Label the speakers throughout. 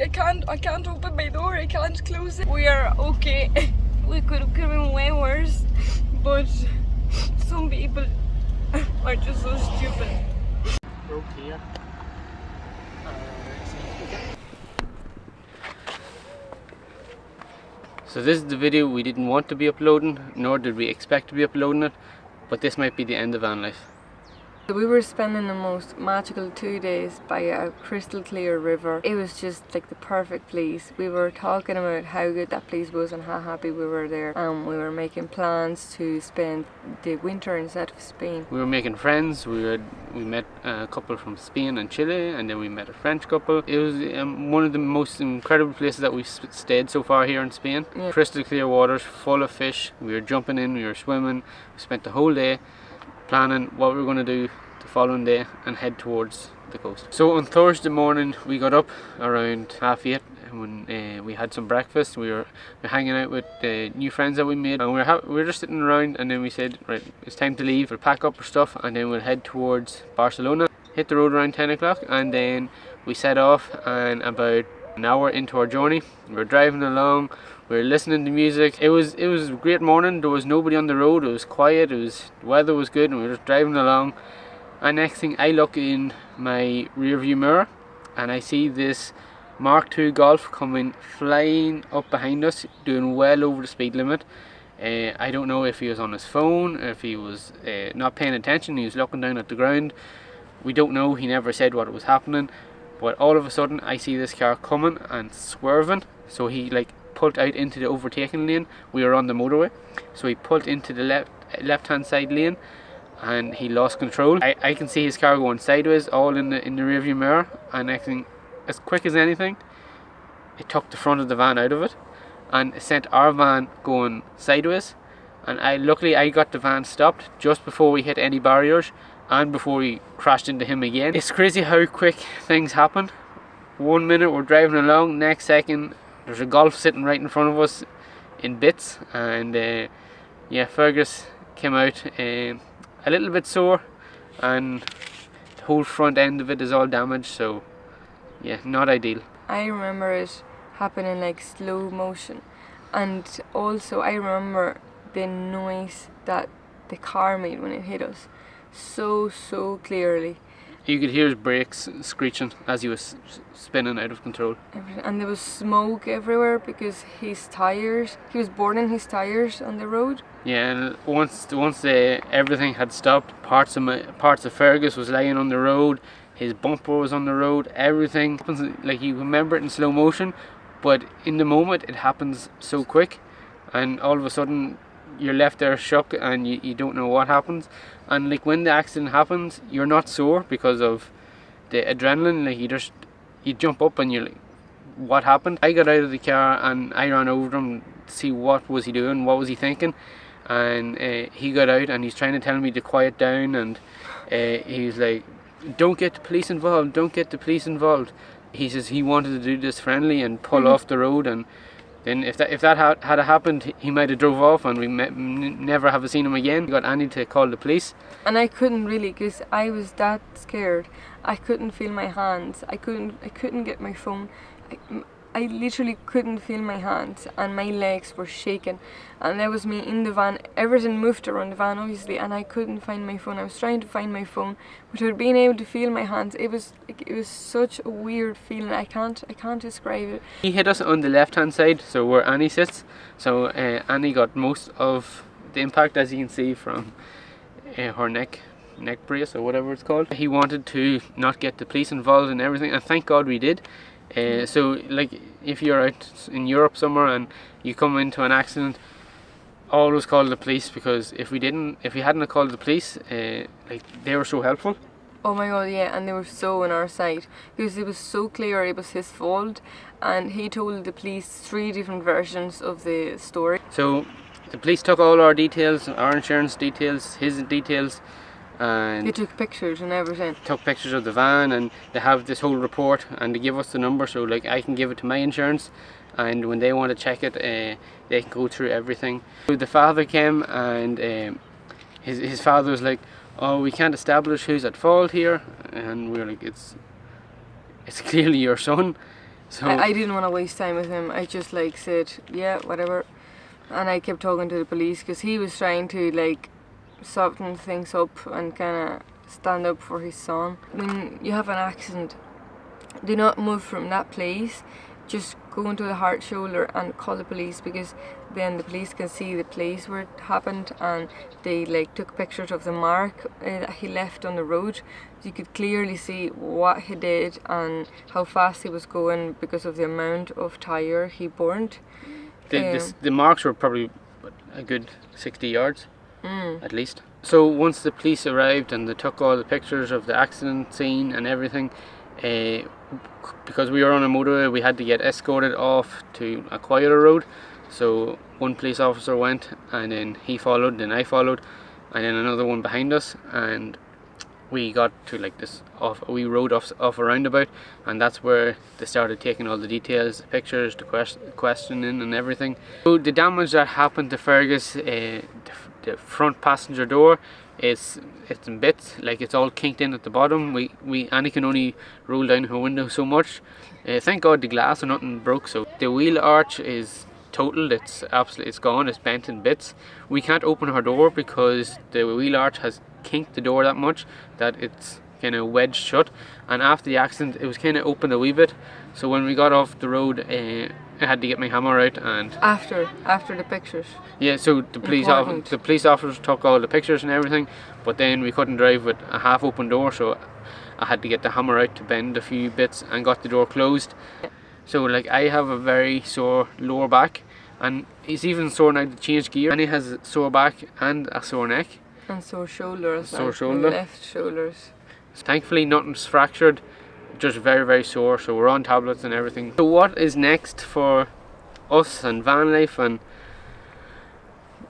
Speaker 1: I can't open my door, I can't close it. We are okay. We could have been way worse, but some people are just so stupid.
Speaker 2: We're okay. So this is the video we didn't want to be uploading, nor did we expect to be uploading it, but this might be the end of van life.
Speaker 1: We were spending the most magical 2 days by a crystal clear river. It was just like the perfect place. We were talking about how good that place was and how happy we were there. And we were making plans to spend the winter instead of Spain.
Speaker 2: We were making friends. We met a couple from Spain and Chile, and then we met a French couple. It was one of the most incredible places that we've stayed so far here in Spain. Yeah. Crystal clear waters, full of fish. We were jumping in, we were swimming. We spent the whole day planning what we were going to do the following day and head towards the coast. So on Thursday morning we got up around 8:30 when we had some breakfast. We were hanging out with the new friends that we made, and we were just sitting around, and then we said, right, it's time to leave. We'll pack up our stuff and then we'll head towards Barcelona. Hit the road around 10 o'clock and then we set off, and about an hour into our journey we were driving along, we were listening to music. It was a great morning. There was nobody on the road, it was quiet, the weather was good, and we were just driving along. And next thing, I look in my rear view mirror and I see this Mark II Golf coming flying up behind us, doing well over the speed limit. I don't know if he was on his phone, if he was not paying attention, he was looking down at the ground. We don't know, he never said what was happening. But all of a sudden I see this car coming and swerving, so he like pulled out into the overtaking lane. We were on the motorway, so he pulled into the left hand side lane and he lost control. I can see his car going sideways, all in the rearview mirror, and next thing, as quick as anything, it took the front of the van out of it and it sent our van going sideways. And luckily I got the van stopped just before we hit any barriers and before we crashed into him again. It's crazy how quick things happen. 1 minute we're driving along, next second there's a Golf sitting right in front of us in bits, and yeah, Fergus came out a little bit sore, and the whole front end of it is all damaged, so yeah, not ideal.
Speaker 1: I remember it happening like slow motion, and also I remember the noise that the car made when it hit us so clearly.
Speaker 2: You could hear his brakes screeching as he was spinning out of control.
Speaker 1: And there was smoke everywhere because he was burning his tires on the road.
Speaker 2: Yeah, and once everything had stopped, parts of Fergus was lying on the road, his bumper was on the road, everything happens like you remember it in slow motion, but in the moment it happens so quick, and all of a sudden you're left there shook and you don't know what happens. And like when the accident happens, you're not sore because of the adrenaline, like you jump up and you're like, what happened? I got out of the car and I ran over him to see what was he doing, what was he thinking, and he got out and he's trying to tell me to quiet down, and he's like, don't get the police involved, don't get the police involved. He says he wanted to do this friendly and pull off the road, and then if that had happened, he might have drove off and we never have seen him again. We got Annie to call the police. And
Speaker 1: I couldn't really, because I was that scared. I couldn't feel my hands. I couldn't get my phone. I literally couldn't feel my hands, and my legs were shaking. And there was me in the van. Everything moved around the van, obviously, and I couldn't find my phone. I was trying to find my phone, but without being able to feel my hands, it was such a weird feeling. I can't describe it.
Speaker 2: He hit us on the left hand side, so where Annie sits. So Annie got most of the impact, as you can see from her neck brace or whatever it's called. He wanted to not get the police involved and everything, and thank God we did. So like if you're out in Europe somewhere and you come into an accident, always call the police, because if we hadn't called the police, like they were so helpful.
Speaker 1: Oh my god, yeah, and they were so on our side, because it was so clear it was his fault, and he told the police 3 different versions of the story.
Speaker 2: So the police took all our details, our insurance details, his details, and
Speaker 1: they took pictures and everything.
Speaker 2: Took pictures of the van, and they have this whole report, and they give us the number, so like I can give it to my insurance, and when they want to check it, they can go through everything. So the father came, and his father was like, oh, we can't establish who's at fault here, and we were like, it's clearly your son. So
Speaker 1: I didn't want to waste time with him. I just like said, yeah, whatever. And I kept talking to the police because he was trying to like soften things up and kind of stand up for his son. When you have an accident, do not move from that place. Just go into the heart shoulder and call the police, because then the police can see the place where it happened, and they like took pictures of the mark that he left on the road. You could clearly see what he did and how fast he was going because of the amount of tire he burned.
Speaker 2: The marks were probably a good 60 yards at least. So once the police arrived and they took all the pictures of the accident scene and everything, because we were on a motorway, we had to get escorted off to 𝗪𝗪𝗪𝗪𝗪 road. So one police officer went, and then he followed, then I followed, and then another one behind us, and we got to like this we rode off a roundabout, and that's where they started taking all the details, the pictures, the questioning and everything. So the damage that happened to Fergus, the front passenger door, it's in bits, like it's all kinked in at the bottom. Annie can only roll down her window so much. Thank God the glass or nothing broke. So the wheel arch is totaled. It's gone. It's bent in bits. We can't open her door because the wheel arch has kinked the door that much that it's kind of wedged shut. And after the accident, it was kind of opened a wee bit. So when we got off the road, I had to get my hammer out. And
Speaker 1: after the pictures.
Speaker 2: Yeah, so the police officers took all the pictures and everything, but then we couldn't drive with a half open door, so I had to get the hammer out to bend a few bits and got the door closed. So like I have a very sore lower back, and it's even sore now to change gear. And he has a sore back and a sore neck.
Speaker 1: And sore shoulder as well.
Speaker 2: Sore shoulder.
Speaker 1: Left shoulders.
Speaker 2: Thankfully nothing's fractured, just very, very sore, so we're on tablets and everything. So what is next for us and van life? And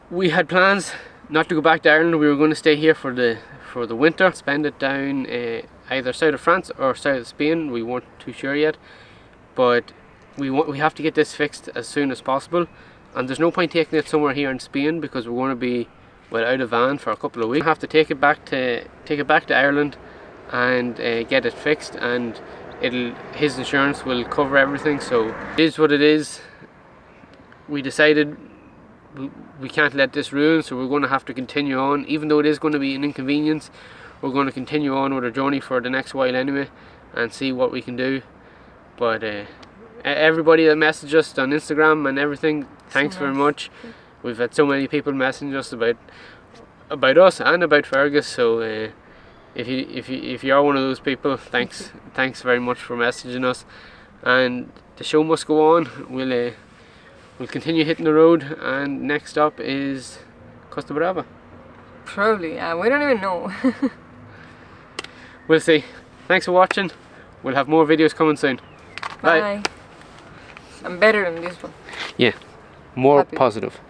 Speaker 2: we had plans not to go back to Ireland. We were going to stay here for the winter, spend it down either south of France or south of Spain. We weren't too sure yet, but we have to get this fixed as soon as possible. And there's no point taking it somewhere here in Spain because we're going to be without a van for a couple of weeks. We have to take it back to Ireland and get it fixed, and his insurance will cover everything. So it is what it is. We decided we can't let this ruin, so we're going to have to continue on. Even though it is going to be an inconvenience, we're going to continue on with our journey for the next while anyway, and see what we can do. But everybody that messaged us on Instagram and everything, thanks very much. We've had so many people message us about us and about Fergus. So if you are one of those people, thanks very much for messaging us. And the show must go on. We'll continue hitting the road, and next stop is Costa Brava.
Speaker 1: Probably, we don't even know.
Speaker 2: We'll see. Thanks for watching. We'll have more videos coming soon. Bye.
Speaker 1: I'm better than this one.
Speaker 2: Yeah, more
Speaker 1: Happy.
Speaker 2: positive.